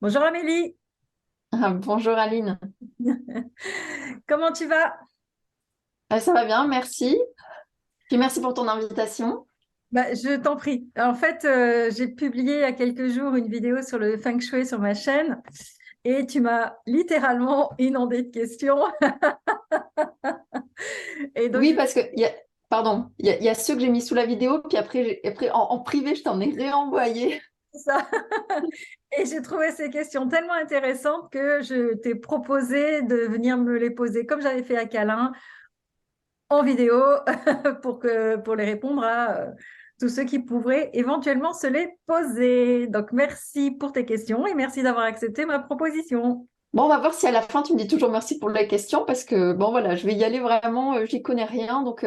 Bonjour Amélie, Ah, bonjour Aline. comment tu vas? Ça va bien, merci. Puis merci pour ton invitation. Je t'en prie. En fait, j'ai publié il y a quelques jours une vidéo sur le Feng Shui sur ma chaîne et tu m'as littéralement inondée de questions. Et donc, Oui, parce que, pardon, il y a ceux que j'ai mis sous la vidéo, puis après, après en privé, je t'en ai réenvoyé. ça. Et j'ai trouvé ces questions tellement intéressantes que je t'ai proposé de venir me les poser comme j'avais fait à Calin en vidéo pour les répondre à tous ceux qui pourraient éventuellement se les poser. Donc, merci pour tes questions et merci d'avoir accepté ma proposition. Bon, on va voir si à la fin, tu me dis toujours merci pour la question, parce que, bon, voilà, je vais y aller vraiment, j'y connais rien, donc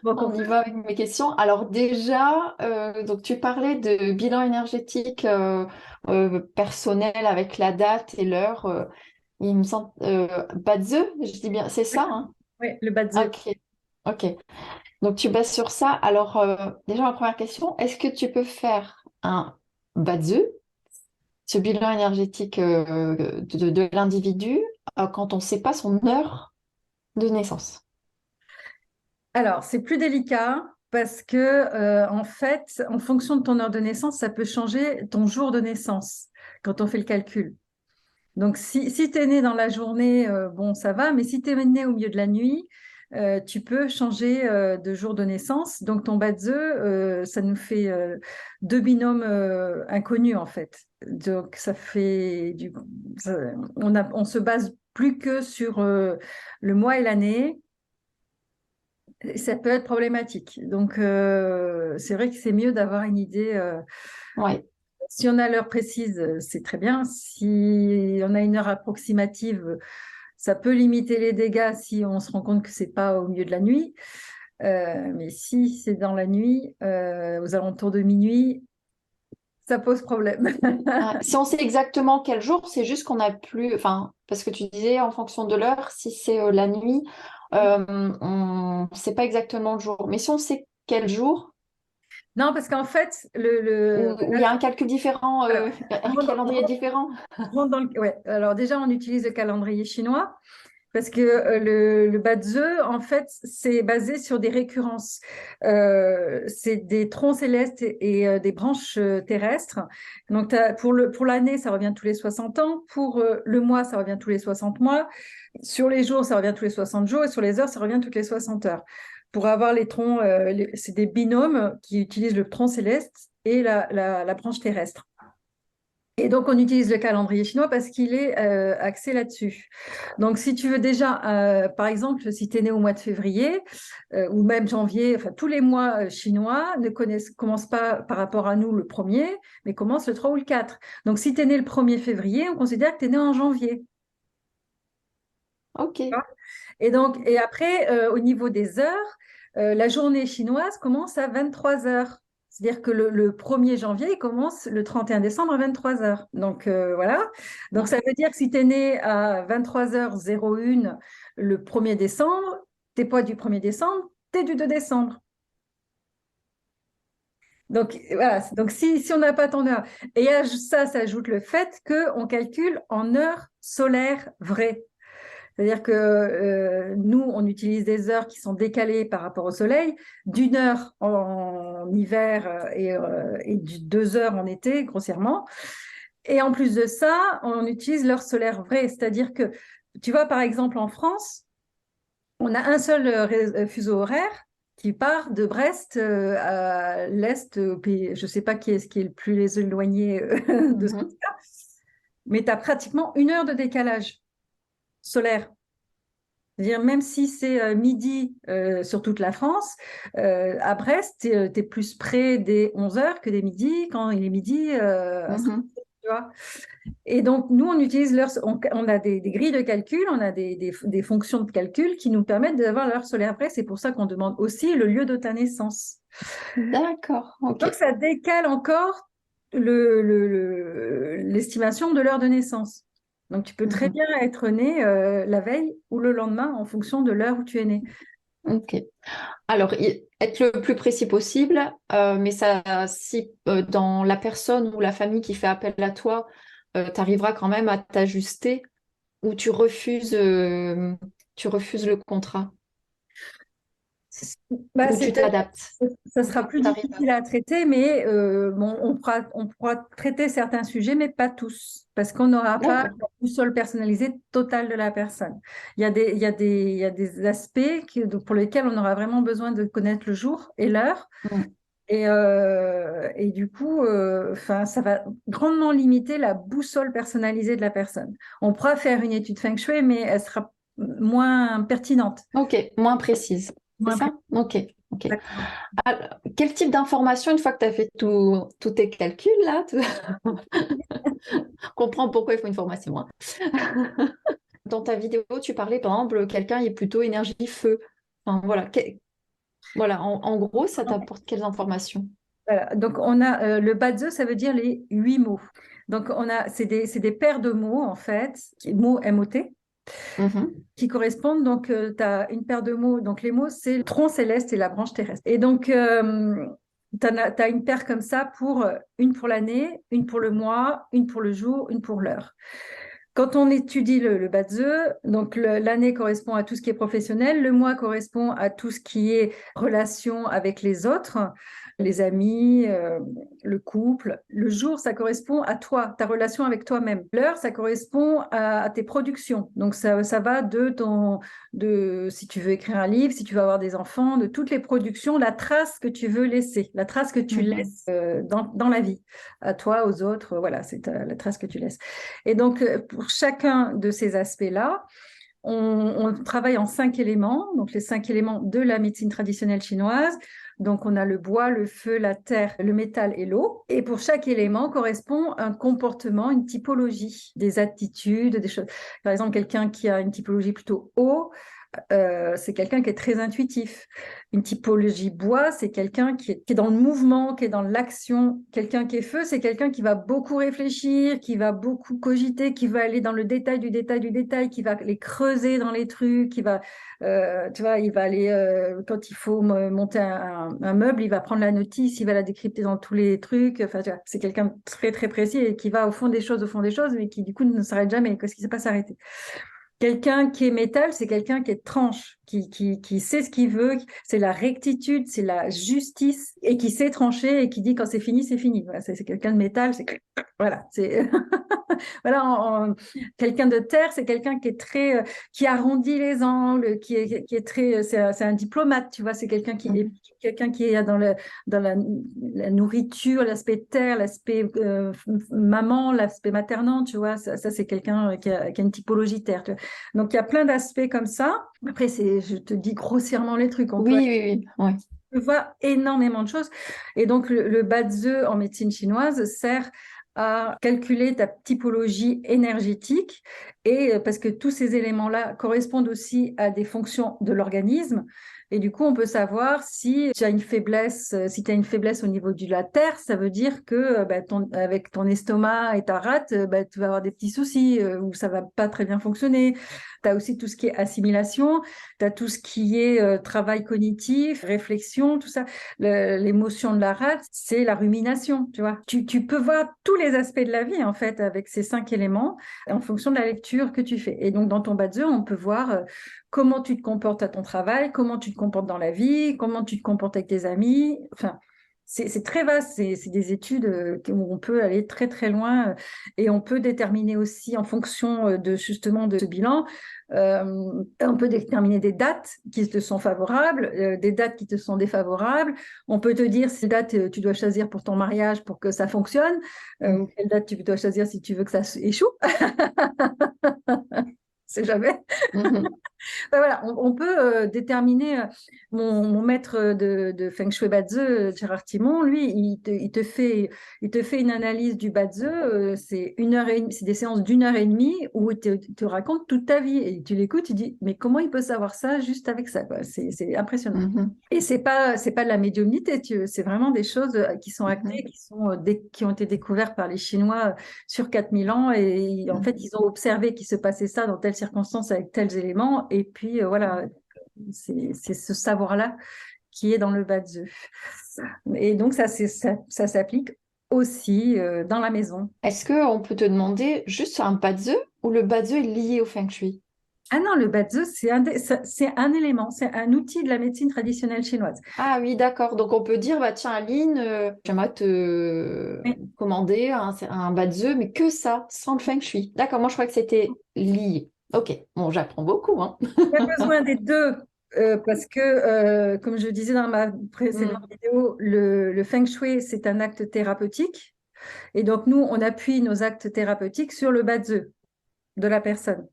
Donc, on y va avec mes questions. Alors déjà, donc tu parlais de bilan énergétique personnel avec la date et l'heure. Il me semble, Badze, je dis bien, c'est ça, hein? oui, le badge. Ok, ok. Donc, tu bases sur ça. Alors, déjà, ma première question, est-ce que tu peux faire un BADZE, ce bilan énergétique de l'individu, quand on ne sait pas son heure de naissance? Alors, c'est plus délicat parce que, en fait, en fonction de ton heure de naissance, ça peut changer ton jour de naissance quand on fait le calcul. Donc, si tu es né dans la journée, bon, ça va, mais si tu es né au milieu de la nuit, tu peux changer de jour de naissance. Donc, ton bas de ça nous fait deux binômes inconnus, en fait. Donc, ça fait on se base plus que sur le mois et l'année. Et ça peut être problématique. Donc, c'est vrai que c'est mieux d'avoir une idée. Oui, Si on a l'heure précise, c'est très bien. Si on a une heure approximative, ça peut limiter les dégâts si on se rend compte que c'est pas au milieu de la nuit. Mais si c'est dans la nuit, aux alentours de minuit, ça pose problème. ah, si on sait exactement quel jour, c'est juste qu'on n'a plus, enfin, parce que tu disais en fonction de l'heure, si c'est la nuit, on ne sait pas exactement le jour. Mais si on sait quel jour, Non, parce qu'en fait, où il y a un calcul différent, alors, un calendrier différent. ouais. Alors déjà, on utilise le calendrier chinois. Parce que le Badze, en fait, c'est basé sur des récurrences. C'est des troncs célestes et des branches terrestres. Donc, pour l'année, ça revient tous les 60 ans. Pour le mois, ça revient tous les 60 mois. Sur les jours, ça revient tous les 60 jours. Et sur les heures, ça revient toutes les 60 heures. Pour avoir les troncs, c'est des binômes qui utilisent le tronc céleste et la branche terrestre. Et donc, on utilise le calendrier chinois parce qu'il est axé là-dessus. Donc, si tu veux déjà, par exemple, si tu es né au mois de février ou même janvier, enfin, tous les mois chinois ne commencent pas par rapport à nous le premier, mais commencent le 3 ou le 4. Donc, si tu es né le 1er février, on considère que tu es né en janvier. Ok, Et après, au niveau des heures, la journée chinoise commence à 23 heures. C'est-à-dire que le 1er janvier, il commence le 31 décembre à 23 heures. Donc voilà. Donc ça veut dire que si tu es né à 23h01 le 1er décembre, tu n'es pas du 1er décembre, tu es du 2 décembre. Donc voilà. Donc si on n'a pas ton heure. Et à ça s'ajoute le fait qu'on calcule en heures solaires vraies. C'est-à-dire que nous, on utilise des heures qui sont décalées par rapport au soleil, d'une heure en hiver et 2 heures en été, grossièrement. Et en plus de ça, on utilise l'heure solaire vraie. C'est-à-dire que, tu vois, par exemple, en France, on a un seul fuseau horaire qui part de Brest à l'est, je ne sais pas qui est le plus éloigné de ce mhm, côté-là, mais tu as pratiquement une heure de décalage solaire. C'est-à-dire, même si c'est midi sur toute la France, à Brest, tu es, plus près des 11 heures que des midis quand il est midi à mhm. Strasbourg, tu vois. Et donc, nous, on utilise on a des grilles de calcul, on a des fonctions de calcul qui nous permettent d'avoir l'heure solaire vraie. C'est pour ça qu'on demande aussi le lieu de ta naissance. D'accord, ok. Donc, ça décale encore l'estimation de l'heure de naissance. Donc, tu peux très Mhm. bien être né la veille ou le lendemain en fonction de l'heure où tu es né. Ok. Alors, être le plus précis possible, mais ça, si dans la personne ou la famille qui fait appel à toi, tu arriveras quand même à t'ajuster ou tu refuses le contrat Bah, ou tu t'adaptes. ça Comment sera plus tu arrives difficile à traiter, mais bon, on pourra traiter certains sujets, mais pas tous, parce qu'on n'aura pas D'accord. la boussole personnalisée totale de la personne. Il y a des aspects pour lesquels on aura vraiment besoin de connaître le jour et l'heure. Mm. Et du coup, enfin, ça va grandement limiter la boussole personnalisée de la personne. On pourra faire une étude Feng Shui, mais elle sera moins pertinente. Ok, moins précise. C'est Moins ça? Ok, ok. précise. Alors, quel type d'information, une fois que tu as fait tous tes calculs, là, comprends pourquoi il faut une formation, hein. Dans ta vidéo, tu parlais, par exemple, quelqu'un est plutôt énergie feu. Enfin, voilà, voilà. En gros, ça t'apporte quelles informations? Voilà. Donc, on a le Bazi, ça veut dire les 8 mots. Donc, c'est des paires de mots, en fait, mots MOT, Mhm. qui correspondent. Donc, tu as une paire de mots. Donc, les mots, c'est le tronc céleste et la branche terrestre. Et donc, tu as une paire comme ça une pour l'année, une pour le mois, une pour le jour, une pour l'heure. Quand on étudie le Bazi, donc l'année correspond à tout ce qui est professionnel, le mois correspond à tout ce qui est relation avec les autres, les amis, le couple. Le jour, ça correspond à toi, ta relation avec toi-même. L'heure, ça correspond à tes productions. Donc ça va de si tu veux écrire un livre, si tu veux avoir des enfants, de toutes les productions, la trace que tu veux laisser, la trace que tu Mhm. laisses dans la vie, à toi, aux autres. Voilà, c'est la trace que tu laisses. Et donc, pour chacun de ces aspects-là, on travaille en 5 éléments, donc les 5 éléments de la médecine traditionnelle chinoise. Donc, on a le bois, le feu, la terre, le métal et l'eau. Et pour chaque élément correspond un comportement, une typologie, des attitudes, des choses. Par exemple, quelqu'un qui a une typologie plutôt eau, c'est quelqu'un qui est très intuitif. Une typologie bois, c'est quelqu'un qui est dans le mouvement, qui est dans l'action. Quelqu'un qui est feu, c'est quelqu'un qui va beaucoup réfléchir, qui va beaucoup cogiter, qui va aller dans le détail du détail du détail, qui va les creuser dans les trucs, tu vois, il va aller, quand il faut monter un meuble, il va prendre la notice, il va la décrypter dans tous les trucs. Enfin, tu vois, c'est quelqu'un de très, très précis et qui va au fond des choses, mais qui, du coup, ne s'arrête jamais, parce qu'il ne sait pas s'arrêter. Quelqu'un qui est métal, c'est quelqu'un qui est tranche, qui sait ce qu'il veut, c'est la rectitude, c'est la justice, et qui sait trancher et qui dit quand c'est fini, c'est fini. Voilà, c'est quelqu'un de métal, voilà, c'est voilà, quelqu'un de terre, c'est quelqu'un qui est très, qui arrondit les angles, qui est très, c'est un diplomate, tu vois, c'est Mhm. quelqu'un qui est dans la nourriture, l'aspect terre, l'aspect maman, l'aspect maternant, tu vois, ça c'est quelqu'un qui a une typologie terre. Tu vois. Donc il y a plein d'aspects comme ça. Après, je te dis grossièrement les trucs, Oui, oui, oui. Ouais. on peut voir énormément de choses. Et donc, le Bazi en médecine chinoise sert à calculer ta typologie énergétique et parce que tous ces éléments-là correspondent aussi à des fonctions de l'organisme. Et du coup, on peut savoir si tu as une faiblesse, si tu as une faiblesse au niveau de la terre, ça veut dire que bah, avec ton estomac et ta rate, bah, tu vas avoir des petits soucis ou ça va pas très bien fonctionner. Tu as aussi tout ce qui est assimilation. Tu as tout ce qui est travail cognitif, réflexion, tout ça. L'émotion de la rate, c'est la rumination, tu vois. Tu peux voir tous les aspects de la vie, en fait, avec ces 5 éléments, en fonction de la lecture que tu fais. Et donc, dans ton Bazi, on peut voir comment tu te comportes à ton travail, comment tu te comportes dans la vie, comment tu te comportes avec tes amis. Enfin, c'est très vaste, c'est des études où on peut aller très très loin et on peut déterminer aussi en fonction de justement de ce bilan, on peut déterminer des dates qui te sont favorables, des dates qui te sont défavorables. On peut te dire quelle date tu dois choisir pour ton mariage pour que ça fonctionne, ou quelle date tu dois choisir si tu veux que ça échoue. C'est jamais. Mhm. Ben voilà, on peut déterminer, mon maître de Feng Shui Bazi, Gérard Timon, lui, il te fait une analyse du Bazi, c'est 1 heure et demie, c'est des séances d'1 heure et demie où il te raconte toute ta vie et tu l'écoutes, tu dis, mais comment il peut savoir ça juste avec ça, quoi. C'est impressionnant. Mhm. Et c'est pas de la médiumnité, c'est vraiment des choses qui sont actées, Mhm. qui ont été découvertes par les Chinois sur 4000 ans. Et en fait, Mhm. ils ont observé qu'il se passait ça dans telles circonstances avec tels éléments. Et puis, voilà, c'est ce savoir-là qui est dans le Bazi. Et donc, ça s'applique aussi dans la maison. Est-ce qu'on peut te demander juste un Bazi ou le Bazi est lié au Feng Shui? Ah non, le Bazi, c'est un élément, c'est un outil de la médecine traditionnelle chinoise. Ah oui, d'accord. Donc on peut dire, bah tiens, Aline, j'aimerais te Mais commander un Bazi, mais que ça, sans le Feng Shui. D'accord, moi je crois que c'était lié. Ok, bon, j'apprends beaucoup, hein. il y a besoin des deux. Parce que, comme je disais dans ma précédente Hmm. vidéo, le Feng Shui, c'est un acte thérapeutique. Et donc, nous, on appuie nos actes thérapeutiques sur le Bazi de la personne.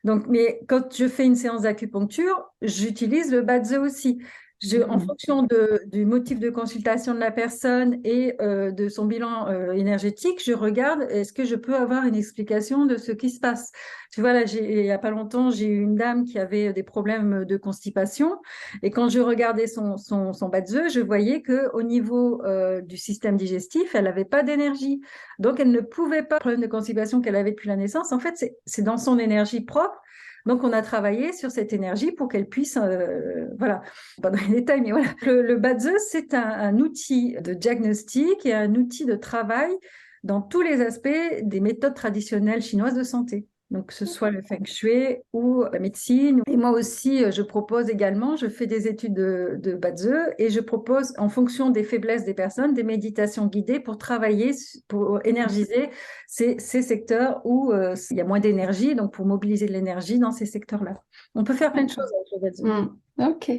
Donc, mais quand je fais une séance d'acupuncture, j'utilise le Bazi aussi. En Hmm. fonction du motif de consultation de la personne et de son bilan énergétique, je regarde est-ce que je peux avoir une explication de ce qui se passe. Tu vois, là, il n'y a pas longtemps, j'ai eu une dame qui avait des problèmes de constipation et quand je regardais son Bazi, je voyais qu'au niveau du système digestif, elle n'avait pas d'énergie. Donc, elle ne pouvait pas, le problème de constipation qu'elle avait depuis la naissance, en fait, c'est dans son énergie propre. Donc, on a travaillé sur cette énergie pour qu'elle puisse, voilà, pas dans les détails, mais voilà. Le Bazi, c'est un outil de diagnostic et un outil de travail dans tous les aspects des méthodes traditionnelles chinoises de santé. Donc, que ce soit le feng shui ou la médecine. Et moi aussi, je propose également, je fais des études de Bazi et je propose, en fonction des faiblesses des personnes, des méditations guidées pour travailler, pour énergiser ces secteurs où il y a moins d'énergie, donc pour mobiliser de l'énergie dans ces secteurs-là. On peut faire plein de choses D'accord. avec le Bazi. Hmm. Ok.